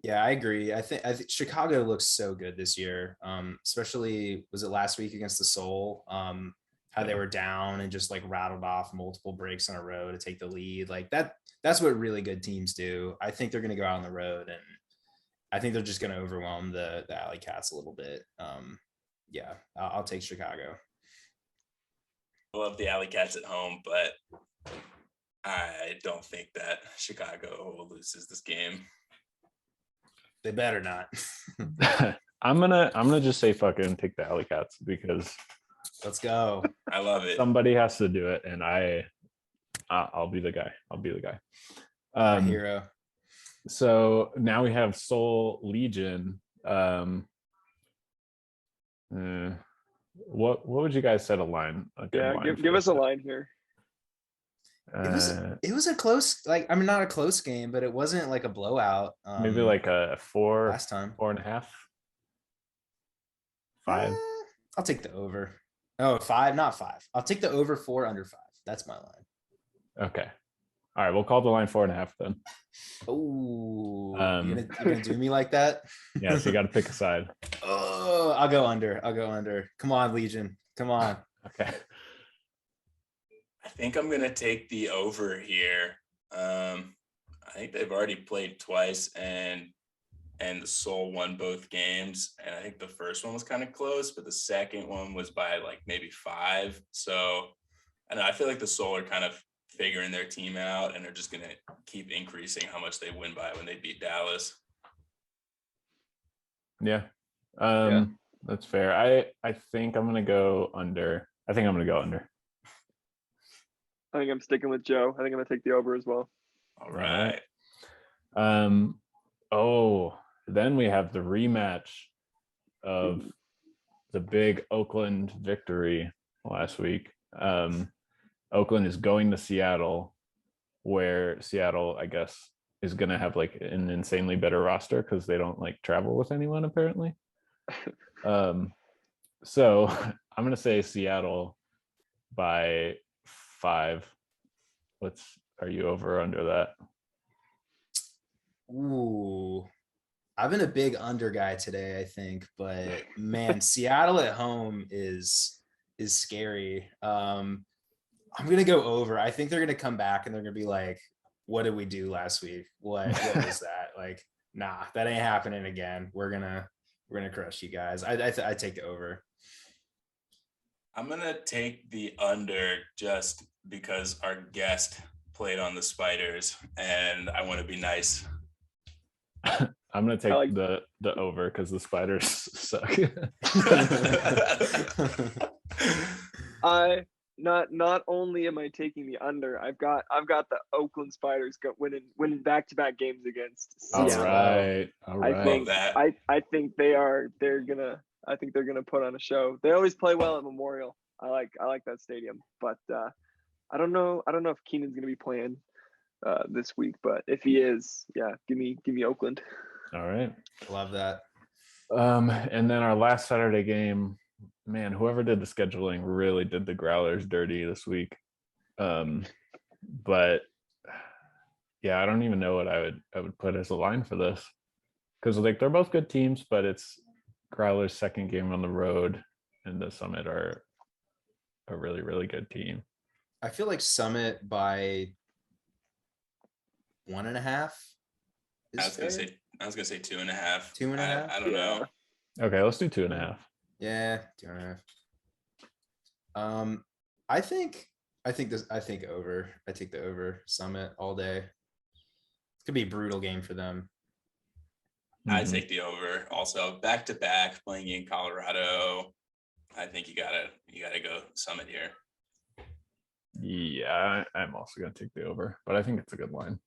Yeah, I agree. I think Chicago looks so good this year. Especially, was it last week against the Soul? How they were down and just like rattled off multiple breaks in a row to take the lead. Like that's what really good teams do. I think they're going to go out on the road, and I think they're just going to overwhelm the Alley Cats a little bit. yeah, I'll take Chicago. I love the Alley Cats at home, but I don't think that Chicago loses this game. They better not. I'm gonna just say fucking take the Alley Cats because Let's go. I love it. somebody has to do it, and I'll be the guy. I'll be the guy. My hero. So now we have Soul Legion. What would you guys set a line? Give us a line here. It was a close, like, I mean, not a close game, but it wasn't like a blowout. Maybe like a 4 last time. 4.5, 5. I'll take the over. Oh, 5, not 5. I'll take the over 4 under 5. That's my line. Okay. All right, we'll call the line 4.5 then. Oh, you're gonna do me like that? Yeah, so you got to pick a side. Oh, I'll go under. Come on, Legion. Come on. Okay. I think I'm gonna take the over here. I think they've already played twice, and the Soul won both games. And I think the first one was kind of close, but the second one was by like maybe 5. So I don't know, I feel like the Soul are kind of figuring their team out, and they're just gonna keep increasing how much they win by when they beat Dallas. Yeah. That's fair. I think I'm gonna go under. I think I'm sticking with Joe. I think I'm gonna take the over as well. All right. Then we have the rematch of the big Oakland victory last week. Oakland is going to Seattle, where Seattle, I guess, is going to have like an insanely better roster because they don't like travel with anyone apparently. So I'm going to say Seattle by 5. Are you over or under that? Ooh, I've been a big under guy today, I think, but man, Seattle at home is scary. I'm gonna go over. I think they're gonna come back and they're gonna be like, "What did we do last week? What was that?" Like, nah, that ain't happening again. We're gonna crush you guys. I take the over. I'm gonna take the under just because our guest played on the Spiders, and I want to be nice. I'm gonna take the over because the Spiders suck. Not only am I taking the under, I've got the Oakland Spiders winning back-to-back games against Seattle. All right. I think they're gonna put on a show. They always play well at Memorial. I like that stadium, but I don't know if Keenan's gonna be playing this week, but if he is, yeah, give me Oakland. All right. Love that. And then our last Saturday game, man, whoever did the scheduling really did the Growlers dirty this week. But yeah, I don't even know what I would put as a line for this, because like they're both good teams, but it's Growler's second game on the road, and the Summit are a really, really good team. I feel like Summit by 1.5. I was gonna say 2.5. 2.5. I don't know. Okay, let's do 2.5. Yeah, 2.5. I think over. I take the over. Summit all day. It's gonna be a brutal game for them. I take the over. Also, back to back playing in Colorado. I think you gotta go Summit here. Yeah, I'm also gonna take the over, but I think it's a good line.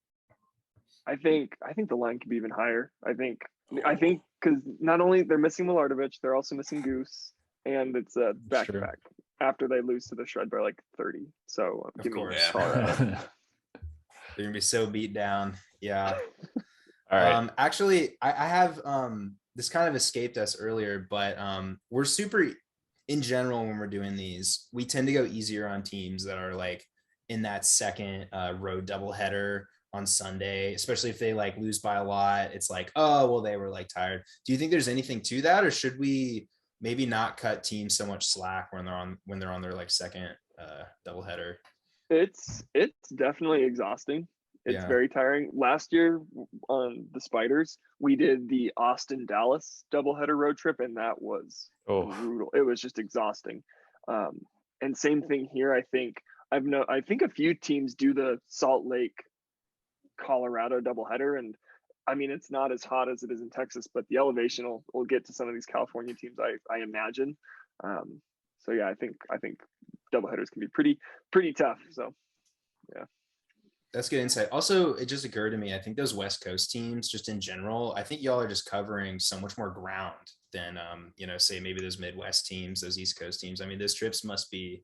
I think the line could be even higher. I think because not only they're missing Milardovich, they're also missing Goose, and it's a back-to-back after they lose to the Shred by like 30. So give me Colorado. They're gonna be so beat down. Yeah. All right. Actually, I have this kind of escaped us earlier, but we're super in general when we're doing these. We tend to go easier on teams that are like in that second road doubleheader on Sunday, especially if they like lose by a lot. It's like, oh, well, they were like tired. Do you think there's anything to that, or should we maybe not cut teams so much slack when they're on their like second doubleheader? It's definitely exhausting. It's very tiring. Last year on the Spiders, we did the Austin-Dallas doubleheader road trip, and that was brutal. It was just exhausting. And same thing here. I think a few teams do the Salt Lake, Colorado doubleheader, and I mean it's not as hot as it is in Texas, but the elevation will get to some of these California teams, I imagine. So yeah, I think doubleheaders can be pretty tough. So yeah. That's good insight. Also, it just occurred to me, I think those West Coast teams, just in general, I think y'all are just covering so much more ground than, say maybe those Midwest teams, those East Coast teams. I mean, those trips must be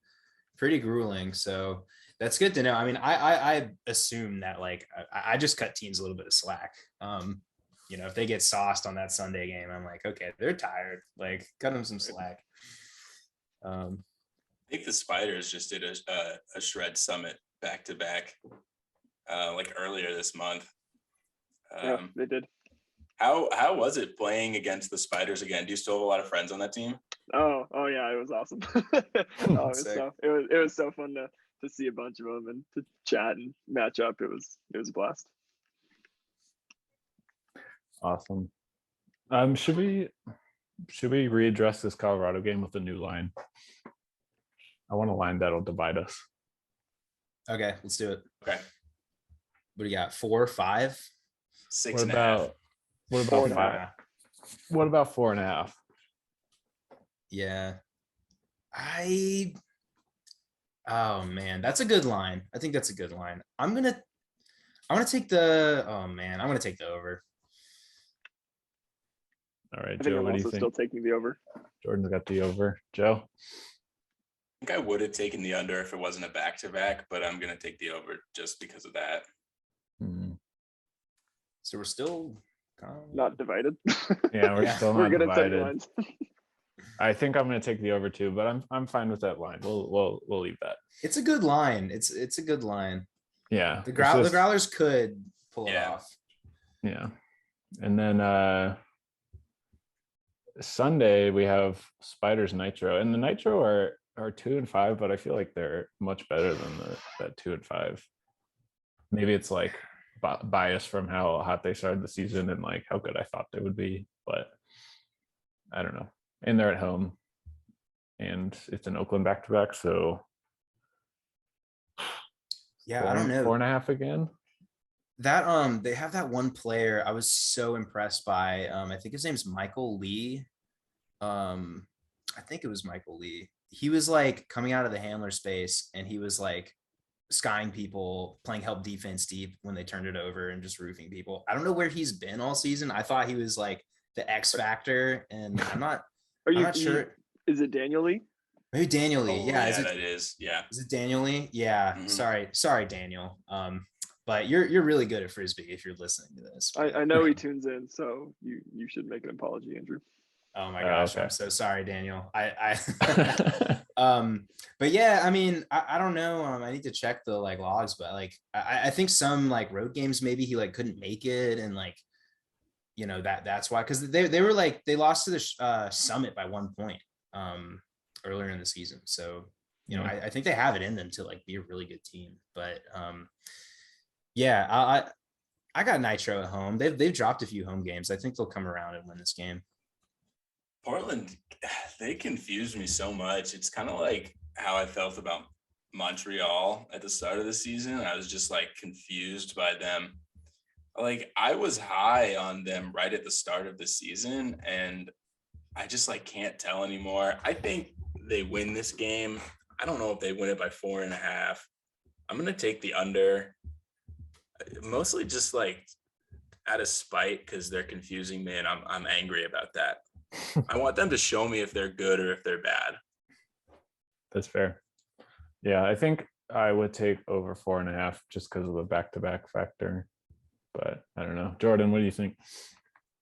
pretty grueling. So that's good to know. I mean, I assume that like, I just cut teams a little bit of slack. If they get sauced on that Sunday game, I'm like, okay, they're tired. Like, cut them some slack. I think the Spiders just did a shred summit back to back. Like earlier this month. Yeah, they did. How was it playing against the Spiders again? Do you still have a lot of friends on that team? Oh yeah, it was awesome. It was so fun to see a bunch of them and to chat and match up. It was a blast. Awesome. Should we readdress this Colorado game with a new line? I want a line that'll divide us. Okay, let's do it. Okay. What do you got? 4 or 5? 6.5. What about 5? What about 4.5? Yeah. Oh man, that's a good line. I think that's a good line. I'm gonna take the I'm gonna take the over. All right, I think Joe, I'm what do you also think? still taking the over. Jordan's got the over. Joe? I think I would have taken the under if it wasn't a back-to-back, but I'm gonna take the over just because of that. So we're still not divided. Yeah, we're still not good divided. at lines. I think I'm going to take the over too, but I'm fine with that line. We'll leave that. It's a good line. It's a good line. Yeah, the Growlers could pull it off. Yeah, and then Sunday we have Spiders Nitro, and the Nitro are 2 and 5, but I feel like they're much better than that 2 and 5. Maybe it's like bias from how hot they started the season and like how good I thought they would be, but I don't know. And they're at home, and it's an Oakland back-to-back, so yeah, I don't know. 4.5 again. That they have that one player I was so impressed by. I think his name's Michael Lee. I think it was Michael Lee. He was like coming out of the handler space, and he was like skying people, playing help defense deep when they turned it over and just roofing people. I don't know where he's been all season. I thought he was like the X factor, and I'm not sure. Is it Daniel Lee? Maybe Daniel Lee. Yeah, that is. Yeah. Is it Daniel Lee? Yeah. Mm-hmm. Sorry, Daniel. But you're really good at Frisbee if you're listening to this. I know he tunes in, so you should make an apology, Andrew. Oh my gosh, okay. I'm so sorry, Daniel. But yeah, I mean, I don't know. I need to check the like logs, but like I think some like road games maybe he like couldn't make it, and like that's why, because they were like they lost to the Summit by 1 point earlier in the season. So I think they have it in them to like be a really good team. But yeah, I got Nitro at home. They've dropped a few home games. I think they'll come around and win this game. Portland, they confused me so much. It's kind of like how I felt about Montreal at the start of the season. I was just like confused by them. Like I was high on them right at the start of the season, and I just like can't tell anymore. I think they win this game. I don't know if they win it by 4.5. I'm going to take the under, mostly just like out of spite because they're confusing me, and I'm angry about that. I want them to show me if they're good or if they're bad. That's fair. Yeah, I think I would take over 4.5 just because of the back-to-back factor. But I don't know. Jordan, what do you think?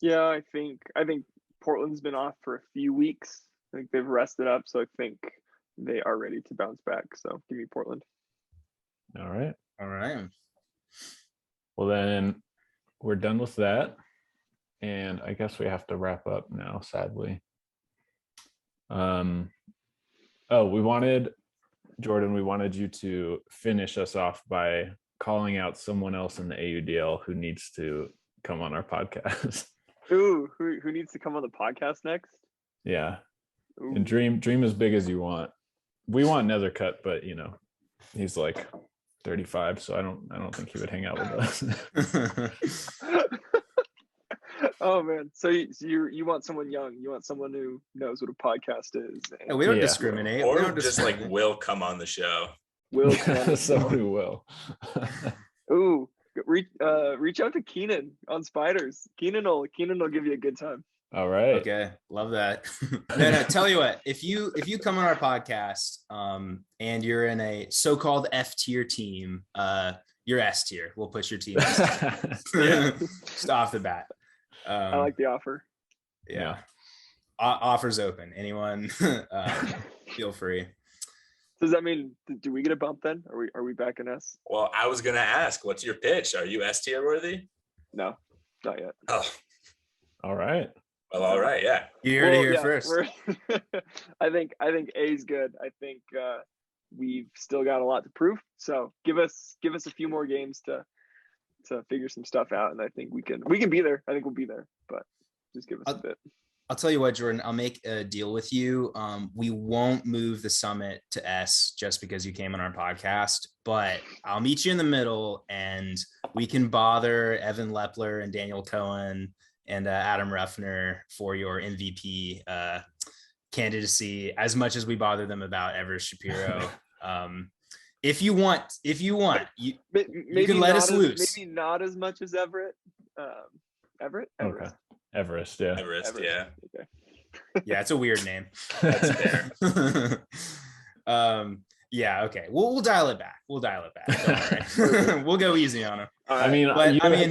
Yeah, I think Portland's been off for a few weeks. I think they've rested up, so I think they are ready to bounce back. So give me Portland. All right. Well, then we're done with that. And I guess we have to wrap up now, sadly. We wanted you to finish us off by calling out someone else in the AUDL who needs to come on our podcast. Ooh, who needs to come on the podcast next? Yeah. Ooh. And dream as big as you want. We want Nethercut, but he's like 35, so I don't think he would hang out with us. Oh man, so you want someone young? You want someone who knows what a podcast is? We don't discriminate. Or we don't just like will come on the show. Will someone who will. Ooh, reach out to Keenan on Spiders. Keenan will give you a good time. All right. Okay, love that. No, tell you what, if you come on our podcast, and you're in a so-called F tier team, you're S tier. We'll put your team just off the bat. I like the offer. Yeah. Offers open. Anyone, feel free. Does that mean do we get a bump then? Are we back in S? Well, I was gonna ask, what's your pitch? Are you S tier worthy? No, not yet. Oh, all right. Well, all right, yeah. You heard it here first. I think A's good. I think we've still got a lot to prove. So give us a few more games to figure some stuff out, and I think we can be there. I think we'll be there, but just give us a bit. I'll tell you what, Jordan, I'll make a deal with you. We won't move the summit to S just because you came on our podcast, but I'll meet you in the middle and we can bother Evan Lepler and Daniel Cohen and Adam Ruffner for your MVP candidacy as much as we bother them about Everest Shapiro. If you want, you can let us loose. Maybe not as much as Everett. Everett? Okay. Everest, yeah. Everest, yeah. Okay. Yeah, it's a weird name. That's fair. Yeah, okay. We'll dial it back. Don't worry. We'll go easy on him. I mean,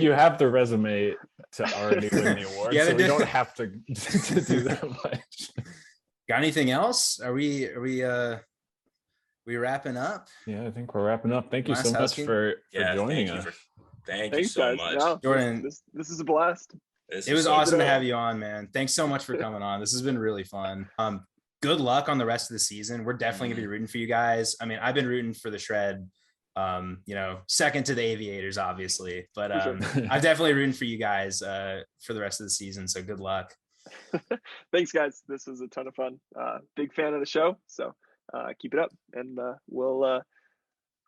you have the resume to already win the award, so we don't have to do that much. Got anything else? Are we wrapping up? Yeah, I think we're wrapping up. Thank you so much for joining us. Thank you so much. No, Jordan. This is a blast. It was awesome to have you on, man. Thanks so much for coming on. This has been really fun. Good luck on the rest of the season. We're definitely gonna be rooting for you guys. I mean, I've been rooting for the Shred, second to the Aviators, obviously, but I'm definitely rooting for you guys for the rest of the season. So good luck. Thanks, guys. This was a ton of fun. Big fan of the show, so keep it up, and we'll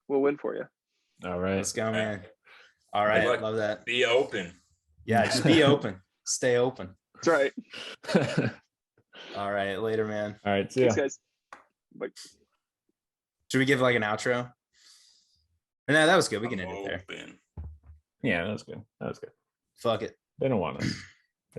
win for you. All right, let's go, man. All right, love that. Be open. Yeah, just be open. Stay open. That's right. All right, later, man. All right, see ya. Thanks, guys. Bye. Should we give like an outro? No, that was good. We can end it there. Yeah, that was good. Fuck it. They don't want us.